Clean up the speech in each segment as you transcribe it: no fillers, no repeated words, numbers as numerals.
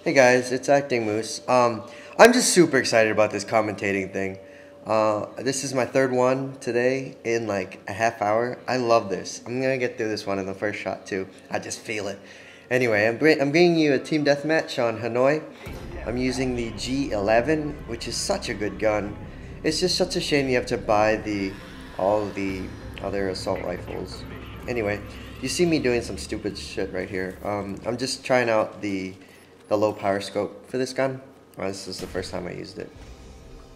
Hey guys, it's Acting Moose. I'm just super excited about this commentating thing. This is my third one today in like a half hour. I love this. I'm gonna get through this one in the first shot too. I just feel it. Anyway, I'm bringing you a team deathmatch on Hanoi. I'm using the G11, which is such a good gun. It's just such a shame you have to buy all the other assault rifles. Anyway, you see me doing some stupid shit right here. I'm just trying out the low power scope for this gun. Oh, this is the first time I used it.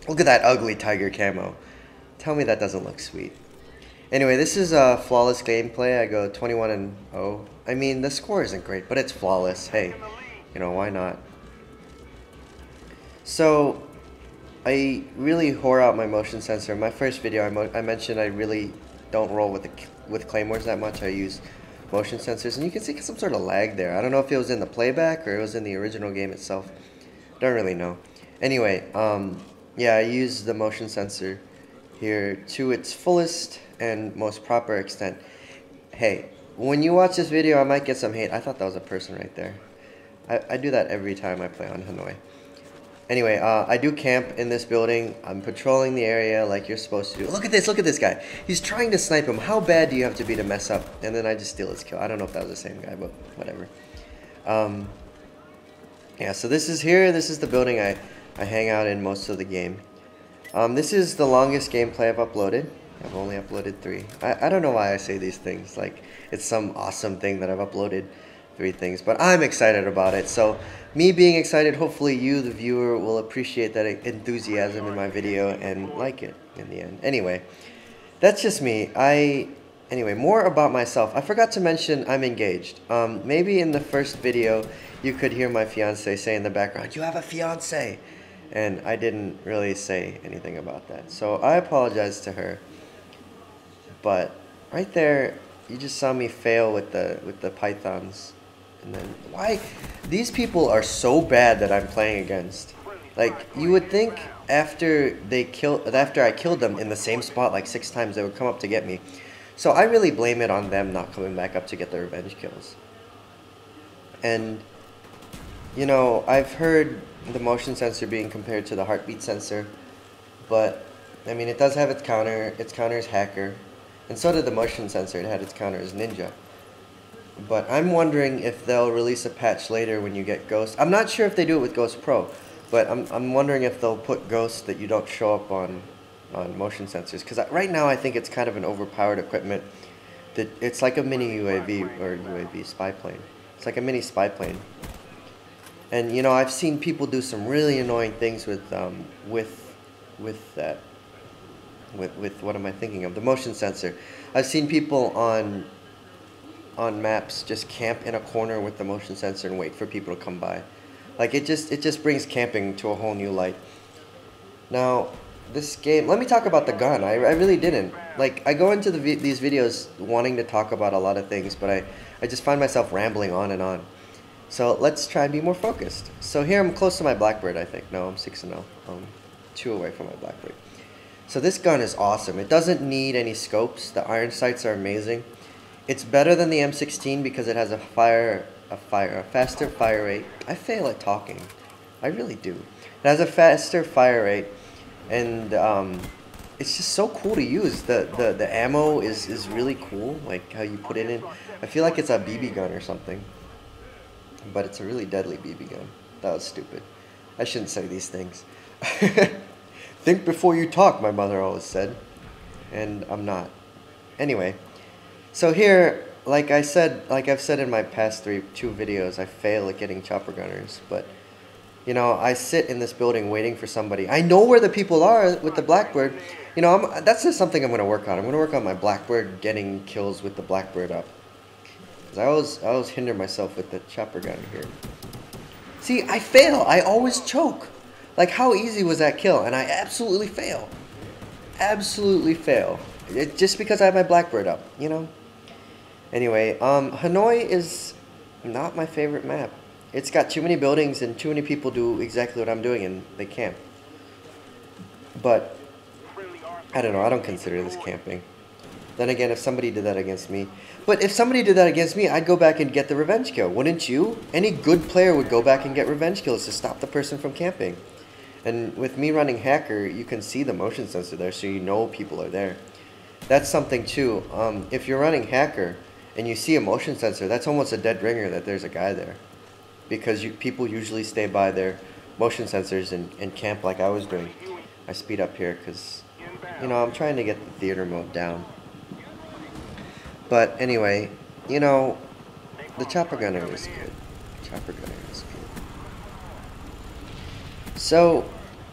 Look at that ugly tiger camo. Tell me that doesn't look sweet. Anyway, this is a flawless gameplay. I go 21 and 0. I mean, the score isn't great, but it's flawless. Hey, you know, why not? So, I really whore out my motion sensor. In my first video, I mentioned I really don't roll with claymores that much. I use motion sensors, and you can see some sort of lag there. I don't know if it was in the playback or it was in the original game itself. Don't really know. Anyway, yeah, I use the motion sensor here to its fullest and most proper extent. Hey, when you watch this video, I might get some hate. I thought that was a person right there. I do that every time I play on Hanoi. Anyway, I do camp in this building. I'm patrolling the area like you're supposed to do. Look at this guy. He's trying to snipe him. How bad do you have to be to mess up? And then I just steal his kill. I don't know if that was the same guy, but whatever. Yeah, so this is the building I hang out in most of the game. This is the longest gameplay I've uploaded. I've only uploaded 3. I don't know why I say these things, like it's some awesome thing that I've uploaded 3 things, but I'm excited about it. So me being excited, hopefully you, the viewer, will appreciate that enthusiasm in my video and like it in the end. Anyway, that's just me. Anyway, more about myself. I forgot to mention I'm engaged. Maybe in the first video you could hear my fiance say in the background, "You have a fiance," and I didn't really say anything about that. So I apologize to her. But right there, you just saw me fail with the pythons. And then why these people are so bad that I'm playing against. Like you would think after I killed them in the same spot like 6 times, they would come up to get me. So I really blame it on them not coming back up to get the revenge kills. And you know, I've heard the motion sensor being compared to the heartbeat sensor, but I mean it does have its counter. Its counter is hacker. And so did the motion sensor. It had its counter as ninja. But I'm wondering if they'll release a patch later when you get Ghost. I'm not sure if they do it with Ghost Pro, but I'm wondering if they'll put Ghost that you don't show up on motion sensors. Because right now I think it's kind of an overpowered equipment. That it's like a mini UAV or UAV spy plane. It's like a mini spy plane. And you know, I've seen people do some really annoying things with that. With what am I thinking of? The motion sensor. I've seen people on maps just camp in a corner with the motion sensor and wait for people to come by. Like it just brings camping to a whole new light. Now, this game, let me talk about the gun. I really didn't. Like I go into these videos wanting to talk about a lot of things, but I just find myself rambling on and on. So let's try and be more focused. So here I'm close to my Blackbird, I think. No, I'm 6-0. 2 away from my Blackbird. So this gun is awesome. It doesn't need any scopes. The iron sights are amazing. It's better than the M16 because it has a faster fire rate. I fail at talking. I really do. It has a faster fire rate, and it's just so cool to use. The ammo is really cool, like how you put it in. I feel like it's a BB gun or something, but it's a really deadly BB gun. That was stupid. I shouldn't say these things. Think before you talk, my mother always said. And I'm not. Anyway, so here, like I've said in my past 2 videos, I fail at getting chopper gunners. But, you know, I sit in this building waiting for somebody. I know where the people are with the Blackbird. You know, that's just something I'm going to work on. I'm going to work on my Blackbird getting kills with the Blackbird up. Because I always hinder myself with the chopper gun here. See, I fail. I always choke. Like, how easy was that kill? And I absolutely fail. Absolutely fail. Just because I have my Blackbird up, you know? Anyway, Hanoi is not my favorite map. It's got too many buildings and too many people do exactly what I'm doing and they camp. But, I don't know. I don't consider this camping. Then again, if somebody did that against me. But if somebody did that against me, I'd go back and get the revenge kill. Wouldn't you? Any good player would go back and get revenge kills to stop the person from camping. And with me running hacker, you can see the motion sensor there, so you know people are there. That's something too. If you're running hacker and you see a motion sensor, that's almost a dead ringer that there's a guy there. Because people usually stay by their motion sensors and camp like I was doing. I speed up here because, you know, I'm trying to get the theater mode down. But anyway, you know, the chopper gunner is good. Chopper gunner is good. So,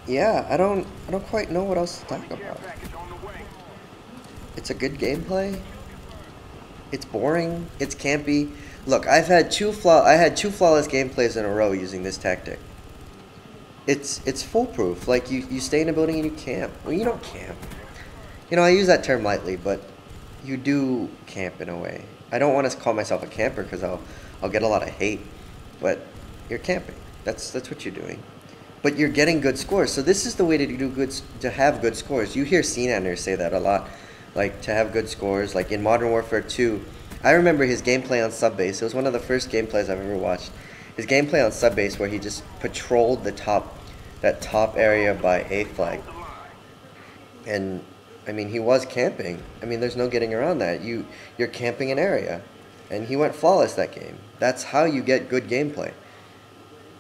yeah, I don't quite know what else to talk about. It's a good gameplay. It's boring. It's campy. Look, I had two flawless gameplays in a row using this tactic. It's foolproof. Like you stay in a building and you camp. Well, you don't camp. You know, I use that term lightly, but you do camp in a way. I don't want to call myself a camper because I'll get a lot of hate, but you're camping. That's what you're doing. But you're getting good scores. So this is the way to have good scores. You hear CNanners say that a lot, like to have good scores. Like in Modern Warfare 2, I remember his gameplay on Subbase. It was one of the first gameplays I've ever watched. His gameplay on Subbase where he just patrolled that top area by A flag. And I mean, he was camping. I mean, there's no getting around that. You're camping an area, and he went flawless that game. That's how you get good gameplay.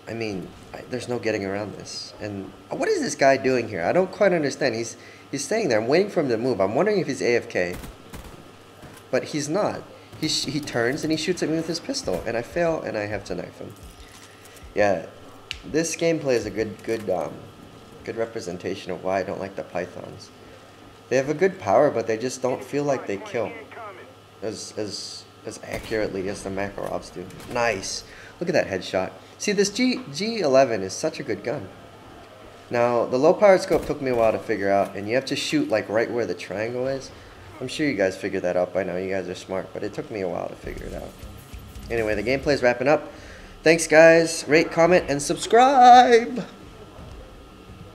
I mean, there's no getting around this. And what is this guy doing here? I don't quite understand. He's staying there. I'm waiting for him to move. I'm wondering if he's AFK, but he's not. He turns and he shoots at me with his pistol, and I fail, and I have to knife him. Yeah, this gameplay is a good representation of why I don't like the Pythons. They have a good power, but they just don't feel like they kill as accurately as the Makarovs do. Nice. Look at that headshot. See, this G11 is such a good gun. Now, the low power scope took me a while to figure out, and you have to shoot like right where the triangle is. I'm sure you guys figured that out by now. You guys are smart, but it took me a while to figure it out. Anyway, the gameplay's wrapping up. Thanks, guys. Rate, comment, and subscribe.